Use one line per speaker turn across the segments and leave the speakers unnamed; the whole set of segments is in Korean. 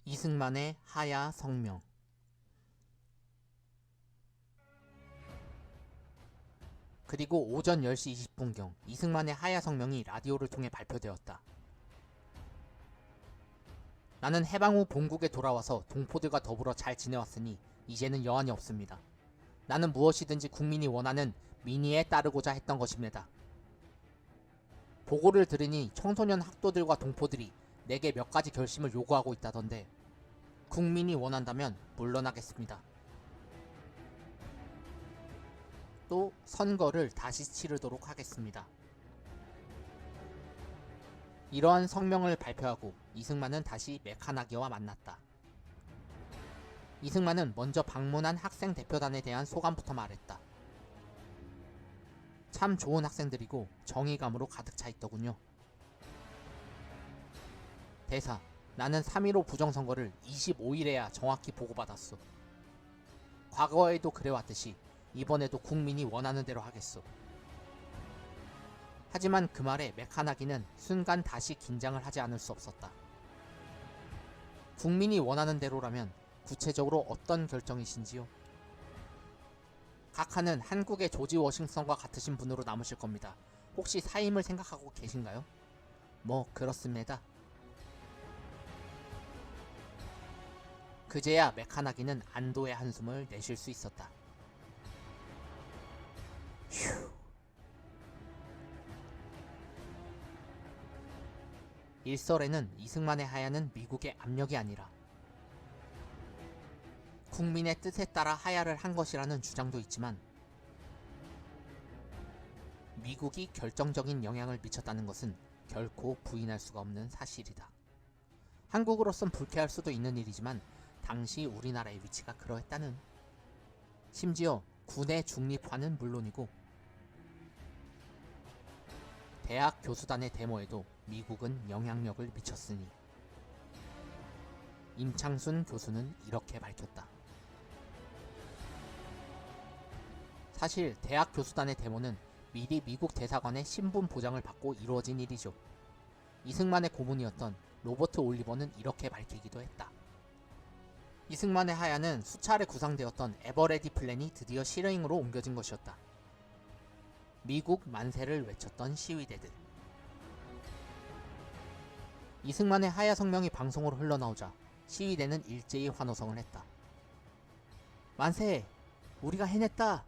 이승만의 하야 성명. 그리고 오전 10시 20분경 이승만의 하야 성명이 라디오를 통해 발표되었다. 나는 해방 후 본국에 돌아와서 동포들과 더불어 잘 지내왔으니 이제는 여한이 없습니다. 나는 무엇이든지 국민이 원하는 민의에 따르고자 했던 것입니다. 보고를 들으니 청소년 학도들과 동포들이 내게 몇 가지 결심을 요구하고 있다던데 국민이 원한다면 물러나겠습니다. 또 선거를 다시 치르도록 하겠습니다. 이러한 성명을 발표하고 이승만은 다시 메카나기와 만났다. 이승만은 먼저 방문한 학생 대표단에 대한 소감부터 말했다. 참 좋은 학생들이고 정의감으로 가득 차 있더군요. 대사, 나는 3.15 부정선거를 25일에야 정확히 보고받았소. 과거에도 그래왔듯이 이번에도 국민이 원하는 대로 하겠소. 하지만 그 말에 메카나기는 순간 다시 긴장을 하지 않을 수 없었다. 국민이 원하는 대로라면 구체적으로 어떤 결정이신지요? 각하는 한국의 조지 워싱턴과 같으신 분으로 남으실 겁니다. 혹시 사임을 생각하고 계신가요? 뭐 그렇습니다. 그제야 메카나기는 안도의 한숨을 내쉴 수 있었다. 휴. 일설에는 이승만의 하야는 미국의 압력이 아니라 국민의 뜻에 따라 하야를 한 것이라는 주장도 있지만 미국이 결정적인 영향을 미쳤다는 것은 결코 부인할 수가 없는 사실이다. 한국으로선 불쾌할 수도 있는 일이지만 당시 우리나라의 위치가 그러했다는, 심지어 군의 중립화는 물론이고 대학 교수단의 데모에도 미국은 영향력을 미쳤으니. 임창순 교수는 이렇게 밝혔다. 사실 대학 교수단의 데모는 미리 미국 대사관의 신분 보장을 받고 이루어진 일이죠. 이승만의 고문이었던 로버트 올리버는 이렇게 밝히기도 했다. 이승만의 하야는 수차례 구상되었던 에버레디 플랜이 드디어 실행으로 옮겨진 것이었다. 미국 만세를 외쳤던 시위대들. 이승만의 하야 성명이 방송으로 흘러나오자 시위대는 일제히 환호성을 했다. 만세! 우리가 해냈다!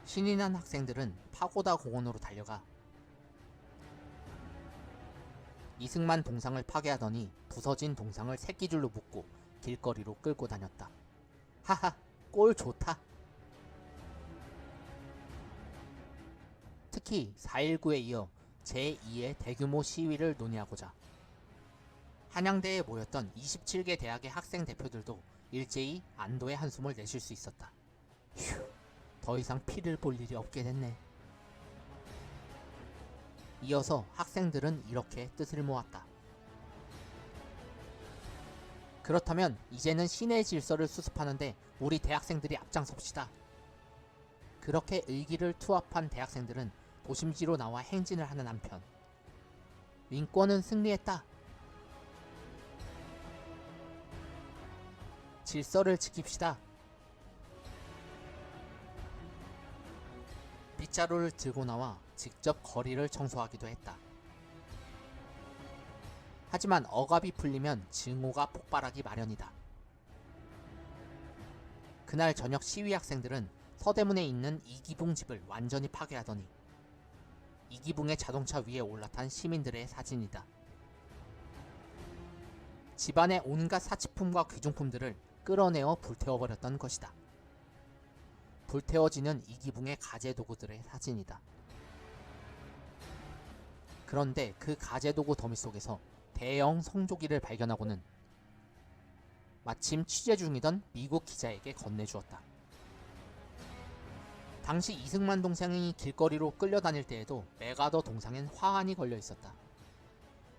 신이 난 학생들은 파고다 공원으로 달려가 이승만 동상을 파괴하더니 부서진 동상을 새끼줄로 묶고 길거리로 끌고 다녔다. 하하! 꼴 좋다! 특히 4.19에 이어 제2의 대규모 시위를 논의하고자 한양대에 모였던 27개 대학의 학생 대표들도 일제히 안도의 한숨을 내쉴 수 있었다. 휴, 더 이상 피를 볼 일이 없게 됐네. 이어서 학생들은 이렇게 뜻을 모았다. 그렇다면 이제는 시내 질서를 수습하는데 우리 대학생들이 앞장섭시다. 그렇게 의기를 투합한 대학생들은 도심지로 나와 행진을 하는 한편 민권은 승리했다. 질서를 지킵시다. 빗자루를 들고 나와 직접 거리를 청소하기도 했다. 하지만 억압이 풀리면 증오가 폭발하기 마련이다. 그날 저녁 시위 학생들은 서대문에 있는 이기붕 집을 완전히 파괴하더니 이기붕의 자동차 위에 올라탄 시민들의 사진이다. 집안의 온갖 사치품과 귀중품들을 끌어내어 불태워버렸던 것이다. 불태워지는 이기붕의 가재도구들의 사진이다. 그런데 그 가재도구 더미 속에서 대형 성조기를 발견하고는 마침 취재 중이던 미국 기자에게 건네주었다. 당시 이승만 동상이 길거리로 끌려다닐 때에도 메가더 동상엔 화환이 걸려 있었다.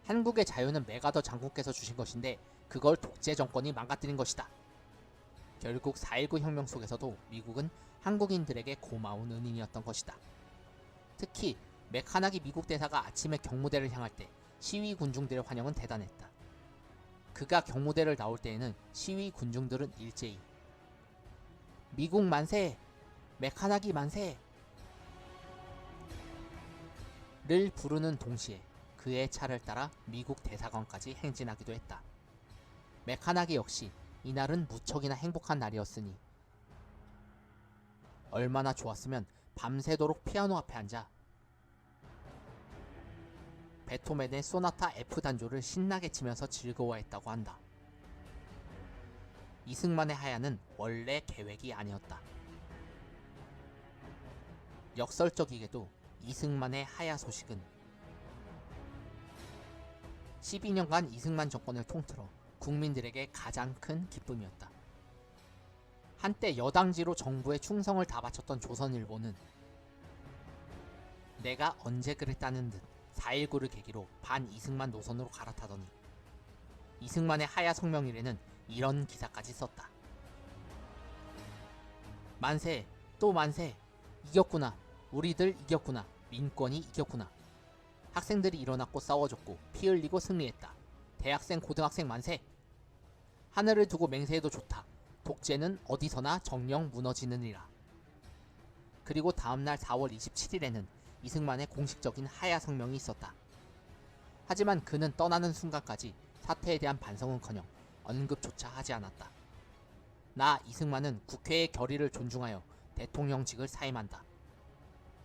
한국의 자유는 메가더 장군께서 주신 것인데 그걸 독재 정권이 망가뜨린 것이다. 결국 4.19 혁명 속에서도 미국은 한국인들에게 고마운 은인이었던 것이다. 특히 메카나기 미국 대사가 아침에 경무대를 향할 때 시위 군중들의 환영은 대단했다. 그가 경무대를 나올 때에는 시위 군중들은 일제히 미국 만세! 메카나기 만세! 를 부르는 동시에 그의 차를 따라 미국 대사관까지 행진하기도 했다. 메카나기 역시 이날은 무척이나 행복한 날이었으니 얼마나 좋았으면 밤새도록 피아노 앞에 앉아 베토벤의 소나타 F 단조를 신나게 치면서 즐거워했다고 한다. 이승만의 하야는 원래 계획이 아니었다. 역설적이게도 이승만의 하야 소식은 12년간 이승만 정권을 통틀어 국민들에게 가장 큰 기쁨이었다. 한때 여당지로 정부에 충성을 다 바쳤던 조선일보는 내가 언제 그랬다는 듯 4.19를 계기로 반 이승만 노선으로 갈아타더니 이승만의 하야 성명일에는 이런 기사까지 썼다. 만세, 또 만세, 이겼구나, 우리들 이겼구나, 민권이 이겼구나. 학생들이 일어났고 싸워줬고 피 흘리고 승리했다. 대학생 고등학생 만세. 하늘을 두고 맹세해도 좋다. 독재는 어디서나 정령 무너지느니라. 그리고 다음날 4월 27일에는 이승만의 공식적인 하야 성명이 있었다. 하지만 그는 떠나는 순간까지 사태에 대한 반성은커녕 언급조차 하지 않았다. 나 이승만은 국회의 결의를 존중하여 대통령직을 사임한다.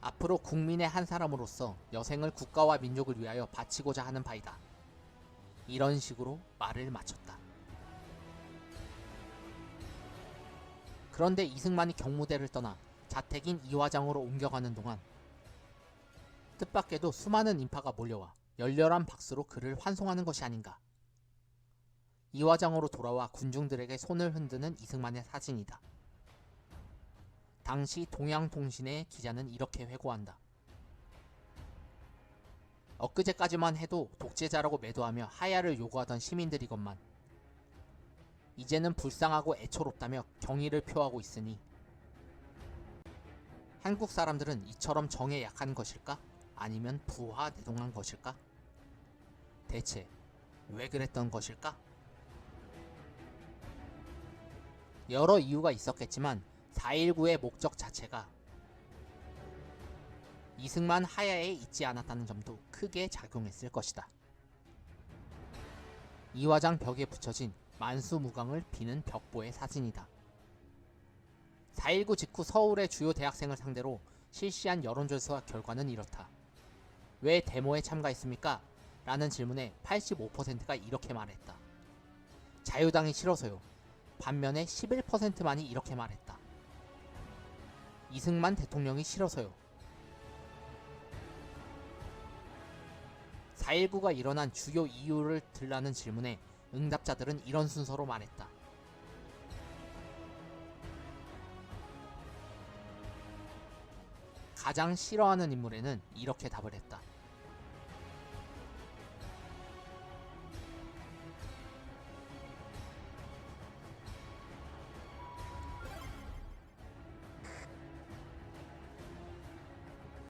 앞으로 국민의 한 사람으로서 여생을 국가와 민족을 위하여 바치고자 하는 바이다. 이런 식으로 말을 마쳤다. 그런데 이승만이 경무대를 떠나 자택인 이화장으로 옮겨가는 동안 뜻밖에도 수많은 인파가 몰려와 열렬한 박수로 그를 환송하는 것이 아닌가. 이화장으로 돌아와 군중들에게 손을 흔드는 이승만의 사진이다. 당시 동양통신의 기자는 이렇게 회고한다. 엊그제까지만 해도 독재자라고 매도하며 하야를 요구하던 시민들이건만 이제는 불쌍하고 애처롭다며 경의를 표하고 있으니 한국 사람들은 이처럼 정에 약한 것일까? 아니면 부하내동한 것일까? 대체 왜 그랬던 것일까? 여러 이유가 있었겠지만 4.19의 목적 자체가 이승만 하야에 있지 않았다는 점도 크게 작용했을 것이다. 이화장 벽에 붙여진 만수무강을 비는 벽보의 사진이다. 4.19 직후 서울의 주요 대학생을 상대로 실시한 여론조사 결과는 이렇다. 왜 데모에 참가했습니까? 라는 질문에 85%가 이렇게 말했다. 자유당이 싫어서요. 반면에 11%만이 이렇게 말했다. 이승만 대통령이 싫어서요. 4.19가 일어난 주요 이유를 들라는 질문에 응답자들은 이런 순서로 말했다. 가장 싫어하는 인물에는 이렇게 답을 했다.